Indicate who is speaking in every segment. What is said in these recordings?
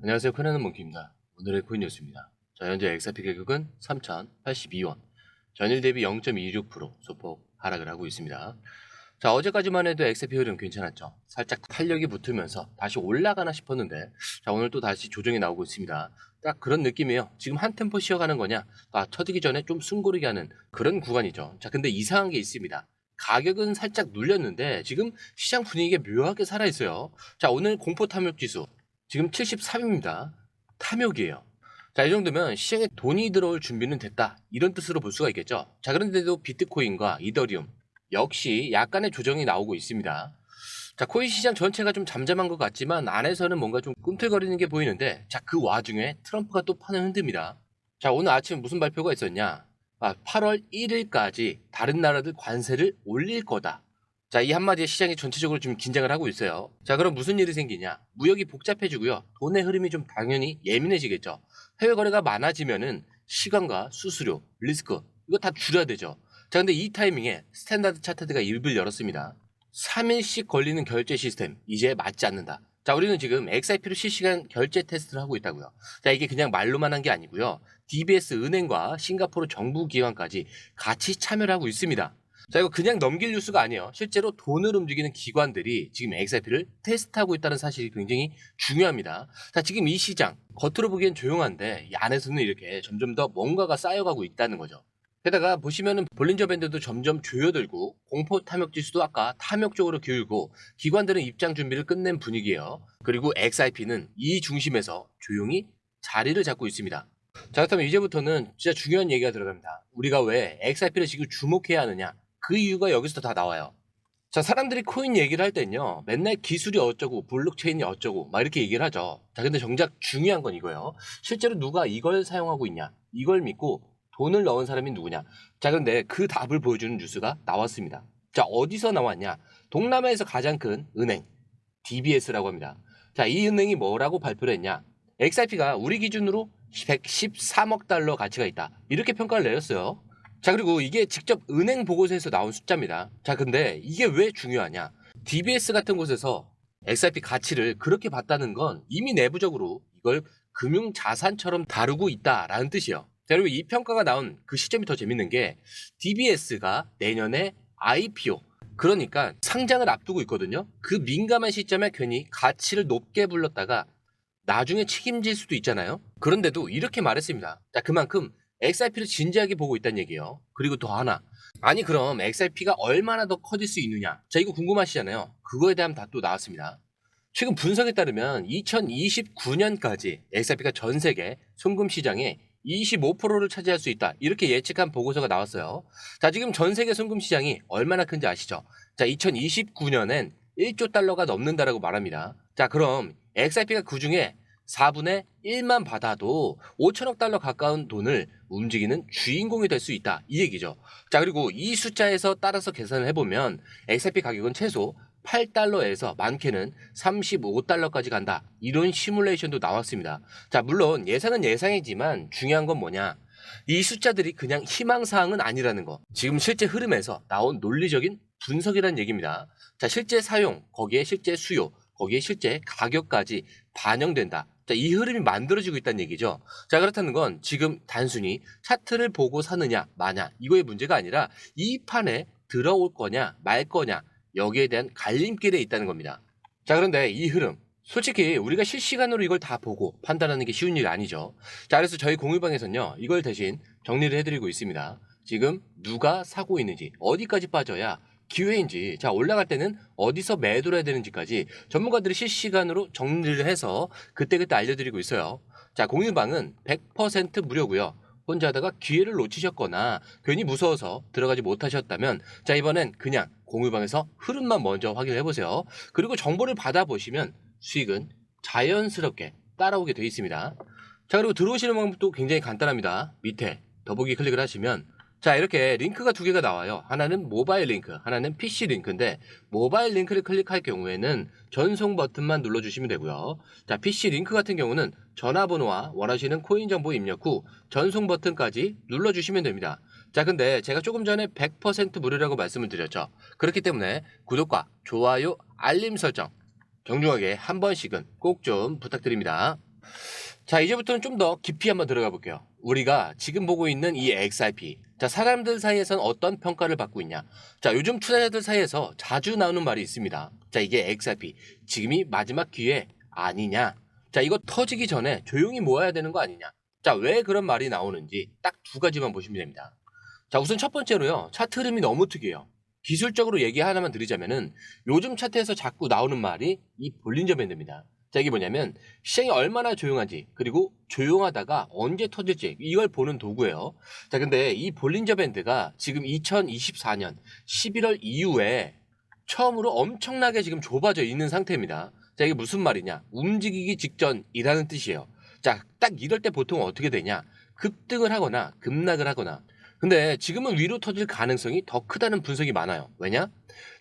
Speaker 1: 안녕하세요. 코난의 몽키입니다. 오늘의 코인 뉴스입니다. 자, 현재 XRP 가격은 3,082원. 전일 대비 0.26% 소폭 하락을 하고 있습니다. 자, 어제까지만 해도 XRP 흐름 괜찮았죠. 살짝 탄력이 붙으면서 다시 올라가나 싶었는데, 자, 오늘 또 다시 조정이 나오고 있습니다. 딱 그런 느낌이에요. 지금 한 템포 쉬어가는 거냐? 쳐지기 전에 좀 숨고르게 하는 그런 구간이죠. 자, 근데 이상한 게 있습니다. 가격은 살짝 눌렸는데 지금 시장 분위기가 묘하게 살아있어요. 자, 오늘 공포 탐욕 지수 지금 73입니다. 탐욕이에요. 자, 이 정도면 시장에 돈이 들어올 준비는 됐다. 이런 뜻으로 볼 수가 있겠죠. 자, 그런데도 비트코인과 이더리움 역시 약간의 조정이 나오고 있습니다. 자, 코인 시장 전체가 좀 잠잠한 것 같지만 안에서는 뭔가 좀 꿈틀거리는 게 보이는데, 자, 그 와중에 트럼프가 또 판을 흔듭니다. 자, 오늘 아침 무슨 발표가 있었냐? 8월 1일까지 다른 나라들 관세를 올릴 거다. 자, 이 한마디에 시장이 전체적으로 좀 긴장을 하고 있어요. 자, 그럼 무슨 일이 생기냐? 무역이 복잡해지고요. 돈의 흐름이 좀 당연히 예민해지겠죠. 해외 거래가 많아지면은 시간과 수수료, 리스크 이거 다 줄여야 되죠. 자, 근데 이 타이밍에 스탠다드 차트가 입을 열었습니다. 3일씩 걸리는 결제 시스템 이제 맞지 않는다. 자, 우리는 지금 XRP로 실시간 결제 테스트를 하고 있다고요. 자, 이게 그냥 말로만 한 게 아니고요. DBS 은행과 싱가포르 정부 기관까지 같이 참여를 하고 있습니다. 자, 이거 그냥 넘길 뉴스가 아니에요. 실제로 돈을 움직이는 기관들이 지금 XRP를 테스트하고 있다는 사실이 굉장히 중요합니다. 자, 지금 이 시장 겉으로 보기엔 조용한데 이 안에서는 이렇게 점점 더 뭔가가 쌓여가고 있다는 거죠. 게다가 보시면은 볼린저 밴드도 점점 조여들고 공포 탐욕 지수도 아까 탐욕 쪽으로 기울고 기관들은 입장 준비를 끝낸 분위기예요. 그리고 XRP는 이 중심에서 조용히 자리를 잡고 있습니다. 자, 그렇다면 이제부터는 진짜 중요한 얘기가 들어갑니다. 우리가 왜 XRP를 지금 주목해야 하느냐? 그 이유가 여기서 다 나와요. 자, 사람들이 코인 얘기를 할 땐요, 맨날 기술이 어쩌고, 블록체인이 어쩌고, 막 이렇게 얘기를 하죠. 자, 근데 정작 중요한 건 이거예요. 실제로 누가 이걸 사용하고 있냐? 이걸 믿고 돈을 넣은 사람이 누구냐? 자, 근데 그 답을 보여주는 뉴스가 나왔습니다. 자, 어디서 나왔냐? 동남아에서 가장 큰 은행, DBS라고 합니다. 자, 이 은행이 뭐라고 발표를 했냐? XRP가 우리 기준으로 113억 달러 가치가 있다. 이렇게 평가를 내렸어요. 자, 그리고 이게 직접 은행 보고서에서 나온 숫자입니다. 자, 근데 이게 왜 중요하냐? DBS 같은 곳에서 XRP 가치를 그렇게 봤다는 건 이미 내부적으로 이걸 금융 자산처럼 다루고 있다라는 뜻이에요. 자, 그리고 이 평가가 나온 그 시점이 더 재밌는 게 DBS가 내년에 IPO, 그러니까 상장을 앞두고 있거든요. 그 민감한 시점에 괜히 가치를 높게 불렀다가 나중에 책임질 수도 있잖아요. 그런데도 이렇게 말했습니다. 자, 그만큼 XRP를 진지하게 보고 있다는 얘기예요. 그리고 또 하나. 아니, 그럼 XRP가 얼마나 더 커질 수 있느냐? 자, 이거 궁금하시잖아요. 그거에 대한 답도 나왔습니다. 최근 분석에 따르면 2029년까지 XRP가 전 세계 송금 시장의 25%를 차지할 수 있다. 이렇게 예측한 보고서가 나왔어요. 자, 지금 전 세계 송금 시장이 얼마나 큰지 아시죠? 자, 2029년엔 1조 달러가 넘는다라고 말합니다. 자, 그럼 XRP가 그중에 4분의 1만 받아도 5천억 달러 가까운 돈을 움직이는 주인공이 될 수 있다. 이 얘기죠. 자, 그리고 이 숫자에서 따라서 계산을 해보면 XRP 가격은 최소 8달러에서 많게는 35달러까지 간다. 이런 시뮬레이션도 나왔습니다. 자, 물론 예상은 예상이지만 중요한 건 뭐냐? 이 숫자들이 그냥 희망사항은 아니라는 거. 지금 실제 흐름에서 나온 논리적인 분석이라는 얘기입니다. 자, 실제 사용, 거기에 실제 수요, 거기에 실제 가격까지 반영된다. 자, 이 흐름이 만들어지고 있다는 얘기죠. 자, 그렇다는 건 지금 단순히 차트를 보고 사느냐, 마냐, 이거의 문제가 아니라 이 판에 들어올 거냐, 말 거냐, 여기에 대한 갈림길에 있다는 겁니다. 자, 그런데 이 흐름, 솔직히 우리가 실시간으로 이걸 다 보고 판단하는 게 쉬운 일이 아니죠. 자, 그래서 저희 공유방에서는요, 이걸 대신 정리를 해드리고 있습니다. 지금 누가 사고 있는지, 어디까지 빠져야 기회인지, 자, 올라갈 때는 어디서 매도를 해야 되는지까지 전문가들이 실시간으로 정리를 해서 그때그때 알려드리고 있어요. 자, 공유방은 100% 무료고요. 혼자 하다가 기회를 놓치셨거나 괜히 무서워서 들어가지 못하셨다면, 자, 이번엔 그냥 공유방에서 흐름만 먼저 확인을 해보세요. 그리고 정보를 받아보시면 수익은 자연스럽게 따라오게 되어 있습니다. 자, 그리고 들어오시는 방법도 굉장히 간단합니다. 밑에 더보기 클릭을 하시면, 자, 이렇게 링크가 두 개가 나와요. 하나는 모바일 링크, 하나는 PC 링크인데, 모바일 링크를 클릭할 경우에는 전송 버튼만 눌러주시면 되고요. 자, PC 링크 같은 경우는 전화번호와 원하시는 코인 정보 입력 후 전송 버튼까지 눌러주시면 됩니다. 자, 근데 제가 조금 전에 100% 무료라고 말씀을 드렸죠. 그렇기 때문에 구독과 좋아요, 알림 설정 정중하게 한 번씩은 꼭 좀 부탁드립니다. 자, 이제부터는 좀 더 깊이 한번 들어가 볼게요. 우리가 지금 보고 있는 이 XRP. 자, 사람들 사이에서는 어떤 평가를 받고 있냐. 자, 요즘 투자자들 사이에서 자주 나오는 말이 있습니다. 자, 이게 XRP. 지금이 마지막 기회 아니냐. 자, 이거 터지기 전에 조용히 모아야 되는 거 아니냐. 자, 왜 그런 말이 나오는지 딱 두 가지만 보시면 됩니다. 자, 우선 첫 번째로요. 차트 흐름이 너무 특이해요. 기술적으로 얘기 하나만 드리자면은 요즘 차트에서 자꾸 나오는 말이 이 볼린저 밴드입니다. 자, 이게 뭐냐면 시장이 얼마나 조용한지, 그리고 조용하다가 언제 터질지 이걸 보는 도구예요. 자, 근데 이 볼린저 밴드가 지금 2024년 11월 이후에 처음으로 엄청나게 지금 좁아져 있는 상태입니다. 자, 이게 무슨 말이냐? 움직이기 직전이라는 뜻이에요. 자, 딱 이럴 때 보통 어떻게 되냐? 급등을 하거나 급락을 하거나. 근데 지금은 위로 터질 가능성이 더 크다는 분석이 많아요. 왜냐?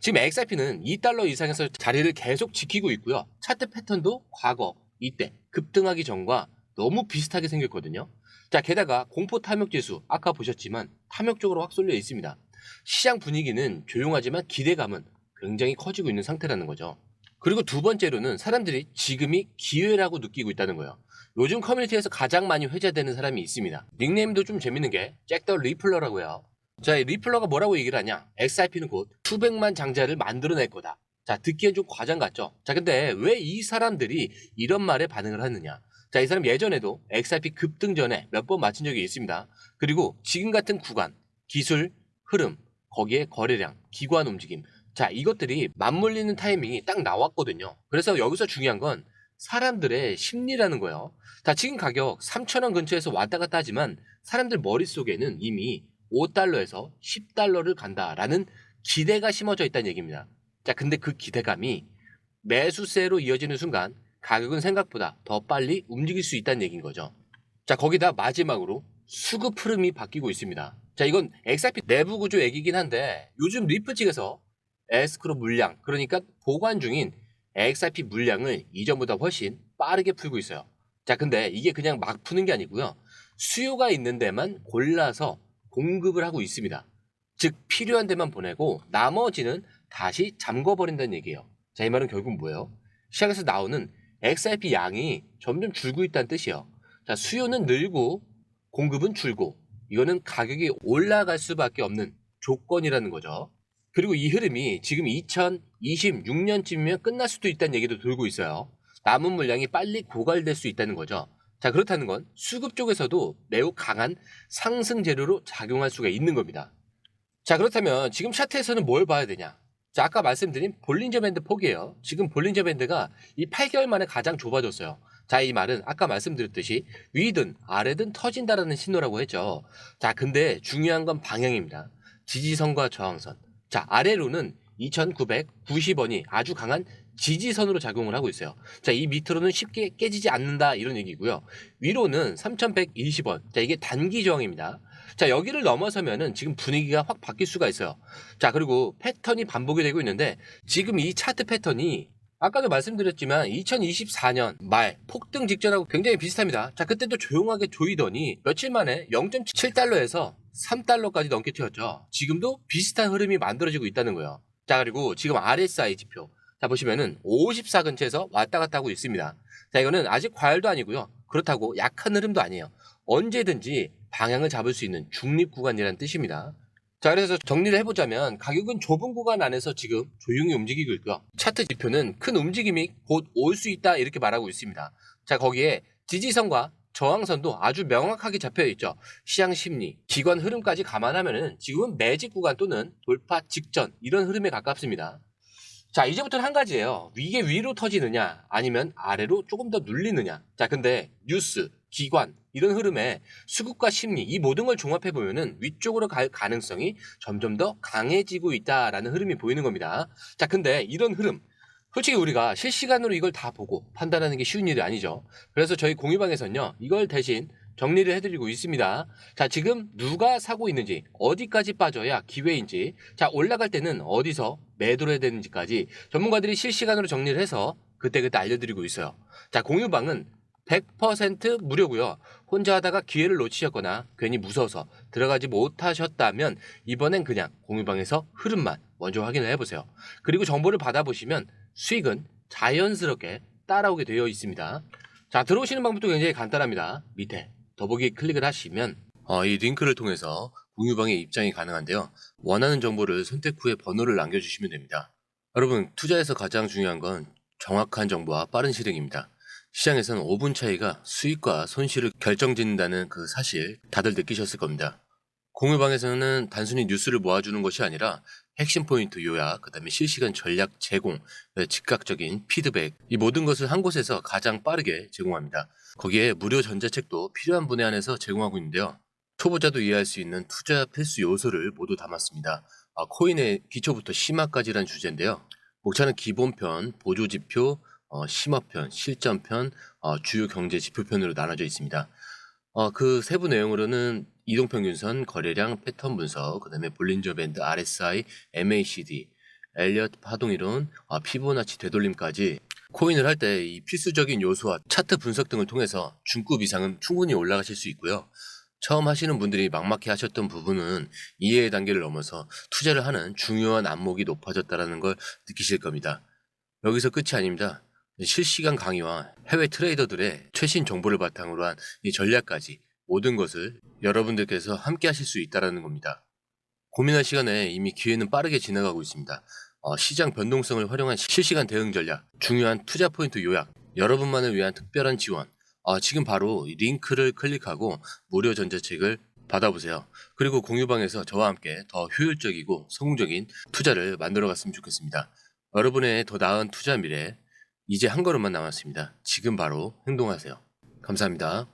Speaker 1: 지금 XRP는 2달러 이상에서 자리를 계속 지키고 있고요. 차트 패턴도 과거 이때 급등하기 전과 너무 비슷하게 생겼거든요. 자, 게다가 공포 탐욕 지수 아까 보셨지만 탐욕적으로 확 쏠려 있습니다. 시장 분위기는 조용하지만 기대감은 굉장히 커지고 있는 상태라는 거죠. 그리고 두 번째로는 사람들이 지금이 기회라고 느끼고 있다는 거예요. 요즘 커뮤니티에서 가장 많이 회자되는 사람이 있습니다. 닉네임도 좀 재밌는 게 잭 더 리플러라고 해요. 자, 이 리플러가 뭐라고 얘기를 하냐? XRP는 곧 수백만 장자를 만들어낼 거다. 자, 듣기엔 좀 과장 같죠? 자, 근데 왜 이 사람들이 이런 말에 반응을 하느냐? 자, 이 사람 예전에도 XRP 급등 전에 몇 번 맞힌 적이 있습니다. 그리고 지금 같은 구간, 기술, 흐름, 거기에 거래량, 기관 움직임. 자, 이것들이 맞물리는 타이밍이 딱 나왔거든요. 그래서 여기서 중요한 건 사람들의 심리라는 거예요. 자, 지금 가격 3,000원 근처에서 왔다 갔다 하지만 사람들 머릿속에는 이미 5달러에서 10달러를 간다라는 기대가 심어져 있다는 얘기입니다. 자, 근데 그 기대감이 매수세로 이어지는 순간 가격은 생각보다 더 빨리 움직일 수 있다는 얘기인 거죠. 자, 거기다 마지막으로 수급 흐름이 바뀌고 있습니다. 자, 이건 XRP 내부 구조 얘기긴 한데 요즘 리프 측에서 에스크로 물량, 그러니까 보관 중인 XRP 물량을 이전보다 훨씬 빠르게 풀고 있어요. 자, 근데 이게 그냥 막 푸는 게 아니고요. 수요가 있는 데만 골라서 공급을 하고 있습니다. 즉 필요한 데만 보내고 나머지는 다시 잠궈버린다는 얘기예요. 자, 이 말은 결국 뭐예요? 시장에서 나오는 XRP 양이 점점 줄고 있다는 뜻이에요. 자, 수요는 늘고 공급은 줄고 이거는 가격이 올라갈 수밖에 없는 조건이라는 거죠. 그리고 이 흐름이 지금 2026년쯤이면 끝날 수도 있다는 얘기도 돌고 있어요. 남은 물량이 빨리 고갈될 수 있다는 거죠. 자, 그렇다는 건 수급 쪽에서도 매우 강한 상승 재료로 작용할 수가 있는 겁니다. 자, 그렇다면 지금 차트에서는 뭘 봐야 되냐? 자, 아까 말씀드린 볼린저 밴드 폭이에요. 지금 볼린저 밴드가 이 8개월 만에 가장 좁아졌어요. 자, 이 말은 아까 말씀드렸듯이 위든 아래든 터진다라는 신호라고 했죠. 자, 근데 중요한 건 방향입니다. 지지선과 저항선. 자, 아래로는 2,990원이 아주 강한 지지선으로 작용을 하고 있어요. 자, 이 밑으로는 쉽게 깨지지 않는다 이런 얘기고요. 위로는 3,120원. 자, 이게 단기 저항입니다. 자, 여기를 넘어서면은 지금 분위기가 확 바뀔 수가 있어요. 자, 그리고 패턴이 반복이 되고 있는데 지금 이 차트 패턴이 아까도 말씀드렸지만 2024년 말 폭등 직전하고 굉장히 비슷합니다. 자, 그때도 조용하게 조이더니 며칠 만에 0.7달러에서 3달러까지 넘게 튀었죠. 지금도 비슷한 흐름이 만들어지고 있다는 거예요. 자, 그리고 지금 RSI 지표. 자, 보시면은 54 근처에서 왔다 갔다 하고 있습니다. 자, 이거는 아직 과열도 아니고요. 그렇다고 약한 흐름도 아니에요. 언제든지 방향을 잡을 수 있는 중립 구간이라는 뜻입니다. 자, 그래서 정리를 해보자면 가격은 좁은 구간 안에서 지금 조용히 움직이고 있고요. 차트 지표는 큰 움직임이 곧 올 수 있다 이렇게 말하고 있습니다. 자, 거기에 지지선과 저항선도 아주 명확하게 잡혀 있죠. 시장 심리, 기관 흐름까지 감안하면은 지금은 매직 구간 또는 돌파 직전 이런 흐름에 가깝습니다. 자, 이제부터는 한 가지예요. 이게 위로 터지느냐 아니면 아래로 조금 더 눌리느냐. 자, 근데 뉴스, 기관 이런 흐름에 수급과 심리 이 모든 걸 종합해 보면은 위쪽으로 갈 가능성이 점점 더 강해지고 있다라는 흐름이 보이는 겁니다. 자, 근데 이런 흐름 솔직히 우리가 실시간으로 이걸 다 보고 판단하는 게 쉬운 일이 아니죠. 그래서 저희 공유방에서는요, 이걸 대신 정리를 해드리고 있습니다. 자, 지금 누가 사고 있는지, 어디까지 빠져야 기회인지, 자, 올라갈 때는 어디서 매도를 해야 되는지까지 전문가들이 실시간으로 정리를 해서 그때그때 알려드리고 있어요. 자, 공유방은 100% 무료고요. 혼자 하다가 기회를 놓치셨거나 괜히 무서워서 들어가지 못하셨다면 이번엔 그냥 공유방에서 흐름만 먼저 확인을 해보세요. 그리고 정보를 받아보시면 수익은 자연스럽게 따라오게 되어 있습니다. 자, 들어오시는 방법도 굉장히 간단합니다. 밑에 더보기 클릭을 하시면 이 링크를 통해서 공유방에 입장이 가능한데요. 원하는 정보를 선택 후에 번호를 남겨주시면 됩니다. 여러분, 투자에서 가장 중요한 건 정확한 정보와 빠른 실행입니다. 시장에서는 5분 차이가 수익과 손실을 결정짓는다는 그 사실 다들 느끼셨을 겁니다. 공유방에서는 단순히 뉴스를 모아주는 것이 아니라 핵심 포인트 요약, 그다음에 실시간 전략 제공, 즉각적인 피드백, 이 모든 것을 한 곳에서 가장 빠르게 제공합니다. 거기에 무료 전자책도 필요한 분야 안에서 제공하고 있는데요. 초보자도 이해할 수 있는 투자 필수 요소를 모두 담았습니다. 코인의 기초부터 심화까지란 주제인데요. 목차는 기본편, 보조지표, 심화편, 실전편, 주요 경제 지표편으로 나눠져 있습니다. 그 세부 내용으로는 이동평균선, 거래량, 패턴 분석, 그다음에 볼린저 밴드, RSI, MACD, 엘리엇 파동이론, 피보나치 되돌림까지 코인을 할 때 이 필수적인 요소와 차트 분석 등을 통해서 중급 이상은 충분히 올라가실 수 있고요. 처음 하시는 분들이 막막해 하셨던 부분은 이해의 단계를 넘어서 투자를 하는 중요한 안목이 높아졌다는 걸 느끼실 겁니다. 여기서 끝이 아닙니다. 실시간 강의와 해외 트레이더들의 최신 정보를 바탕으로 한 이 전략까지 모든 것을 여러분들께서 함께 하실 수 있다는 겁니다. 고민할 시간에 이미 기회는 빠르게 지나가고 있습니다. 시장 변동성을 활용한 실시간 대응 전략, 중요한 투자 포인트 요약, 여러분만을 위한 특별한 지원. 지금 바로 이 링크를 클릭하고 무료 전자책을 받아보세요. 그리고 공유방에서 저와 함께 더 효율적이고 성공적인 투자를 만들어 갔으면 좋겠습니다. 여러분의 더 나은 투자 미래, 이제 한 걸음만 남았습니다. 지금 바로 행동하세요. 감사합니다.